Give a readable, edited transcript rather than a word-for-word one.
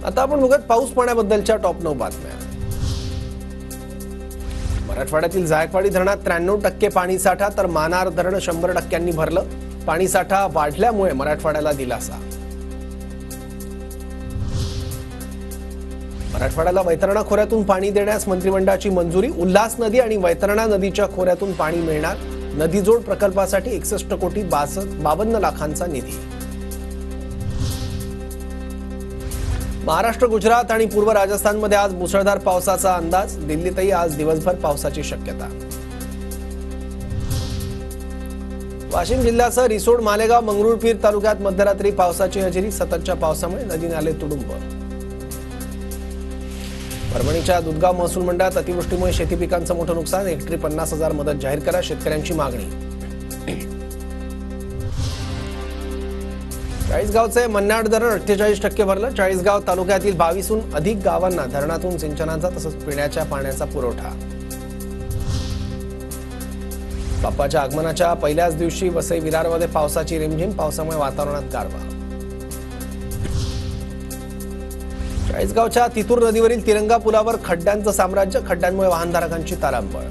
आता आपण बघत पाऊस पाण्याबद्दलच्या टॉप 9 बातम्या। मराठवाड्यातील जायकवाडी धरणात 93% पाणीसाठा तर मानार धरण 100%नी भरलं। पाणीसाठा वाढल्यामुळे मराठवाड्याला दिलासा। मराठवाड्याला वैतरणा खोऱ्यातून पाणी देण्यास मंत्रिमंडळाची मंजुरी। उल्हास नदी आणि वैतरणा नदीच्या खोऱ्यातून पाणी मिळणार। नदीजोड प्रकल्पासाठी 61 कोटी 52 लाखांचा निधी। महाराष्ट्र, गुजरात आणि पूर्व राजस्थानमध्ये आज मुसळधार पावसाचा अंदाज। दिल्लीतही आज दिवसभर पावसाची शक्यता। वाशिम जिल्ह्यासह रिसोड, मालेगाव, मंगरुळपीर तालुक्यात मध्यरात्री पावसाची हजेरी। सततच्या पावसामुळे नदी नाले तुडुंब। परभणीच्या दुधगाव महसूल मंडळात अतिवृष्टीमुळे शेती पिकांचं मोठं नुकसान। हेक्टरी 50,000 मदत जाहीर करा, शेतकऱ्यांची मागणी। चाळीसगावचे मन्नाड धरण 48% भरलं। चाळीसगाव तालुक्यातील 22हून अधिक गावांना धरणातून सिंचनाचा तसंच पिण्याच्या पाण्याचा पुरवठा। बाप्पाच्या आगमनाच्या पहिल्याच दिवशी वसई विरारमध्ये पावसाची रिमझिम। पावसामुळे वातावरणात गारवा। चाळीसगावच्या तितूर नदीवरील तिरंगा पुलावर खड्ड्यांचं साम्राज्य। खड्ड्यांमुळे वाहनधारकांची तारांबळ।